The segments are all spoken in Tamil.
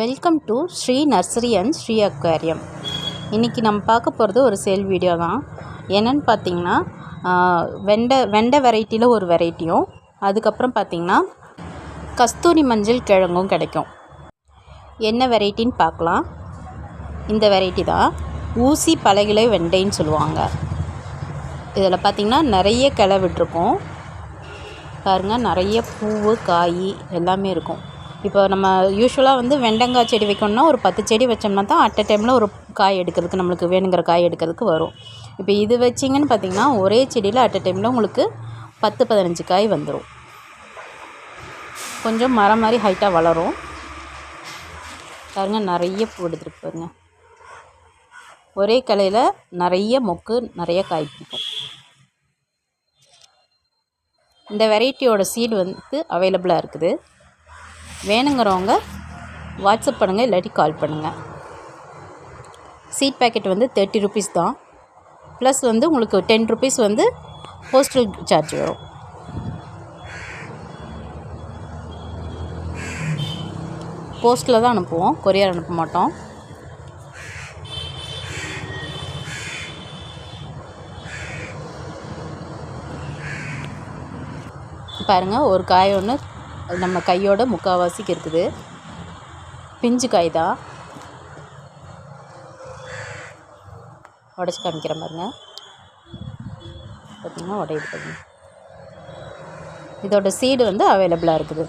Welcome to Sri nursery and Sri aquarium. இன்றைக்கி நம்ம பார்க்க போகிறது ஒரு சேல் வீடியோ தான். என்னென்னு பார்த்தீங்கன்னா வெண்டை வெரைட்டியில் ஒரு வெரைட்டியும், அதுக்கப்புறம் பார்த்திங்கன்னா கஸ்தூரி மஞ்சள் கிழங்கும் கிடைக்கும். என்ன வெரைட்டின்னு பார்க்கலாம். இந்த வெரைட்டி தான் ஊசி பலகிலை வெண்டைன்னு சொல்லுவாங்க. இதில் பார்த்திங்கன்னா நிறைய கிளை விட்டுருக்கும் பாருங்கள். நிறைய பூவு காய் எல்லாமே இருக்கும். இப்போ நம்ம யூஸ்வலாக வெண்டங்காய் செடி வைக்கணும்னா ஒரு 10 செடி வச்சோம்னா தான் அட் அ டைமில் ஒரு காய் எடுக்கிறதுக்கு நம்மளுக்கு வேணுங்கிற காய் எடுக்கிறதுக்கு வரும். இப்போ இது வச்சிங்கன்னு பார்த்திங்கன்னா ஒரே செடியில் அட் அ டைமில் உங்களுக்கு 10-15 காய் வந்துடும். கொஞ்சம் மரம் மாதிரி ஹைட்டாக வளரும் பாருங்கள். நிறைய பூ எடுத்துருக்கு பாருங்கள். ஒரே கிளையில் நிறைய மொக்கு நிறைய காய் பிடிக்கும். இந்த வெரைட்டியோட சீடு அவைலபிளாக இருக்குது. வேணுங்கிறவங்க வாட்ஸ்அப் பண்ணுங்கள், இல்லாட்டி கால் பண்ணுங்கள். சீட் பேக்கெட் 30 ருபீஸ் தான். ப்ளஸ் உங்களுக்கு 10 ருபீஸ் போஸ்டல் சார்ஜ் வரும். போஸ்ட்டில் தான் அனுப்புவோம், கொரியர் அனுப்ப மாட்டோம். பாருங்கள், ஒரு காய் ஒன்று நம்ம கையோட முக்கால்வாசிக்கு இருக்குது. பிஞ்சு காய் தான். உடச்சி காமிக்கிற பாருங்க. பார்த்திங்கன்னா உடையுது பாருங்க. இதோட சீடு அவைலபிளாக இருக்குது.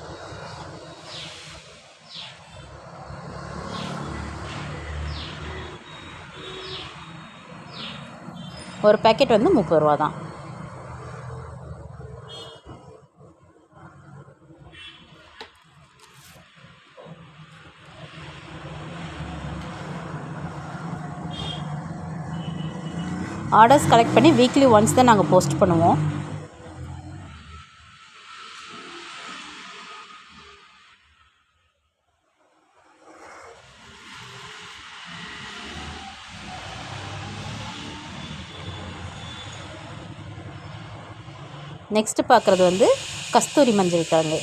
ஒரு பேக்கெட் 30 ரூபா தான். ஆர்டர்ஸ் கலெக்ட் பண்ணி வீக்லி ஒன்ஸ் தான் நாங்கள் போஸ்ட் பண்ணுவோம். நெக்ஸ்ட்டு பார்க்குறது கஸ்தூரி மஞ்சள் கிழங்கு.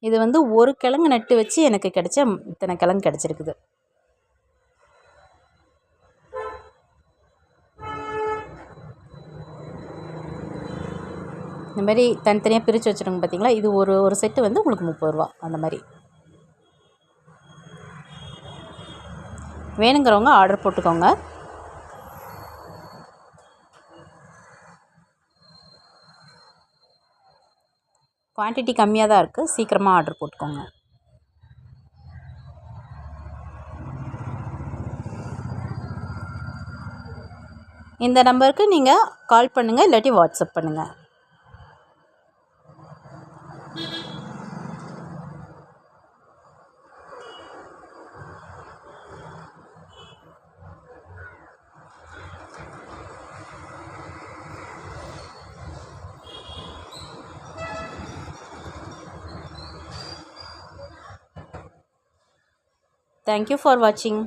இது ஒரு கிழங்கு நட்டு வச்சு எனக்கு கிடைச்ச இத்தனை கிழங்கு கிடச்சிருக்குது. இந்த மாதிரி தனித்தனியாக பிரித்து வச்சுருங்க பார்த்தீங்களா. இது ஒரு செட்டு உங்களுக்கு 30 ரூபா அந்த மாதிரி. வேணுங்கிறவங்க ஆர்டர் போட்டுக்கோங்க. குவான்டிட்டி கம்மியாக தான் இருக்குது, சீக்கிரமாக ஆர்டர் போட்டுக்கோங்க. இந்த நம்பருக்கு நீங்கள் கால் பண்ணுங்கள், இல்லாட்டி வாட்ஸ்அப் பண்ணுங்கள். Thank you for watching.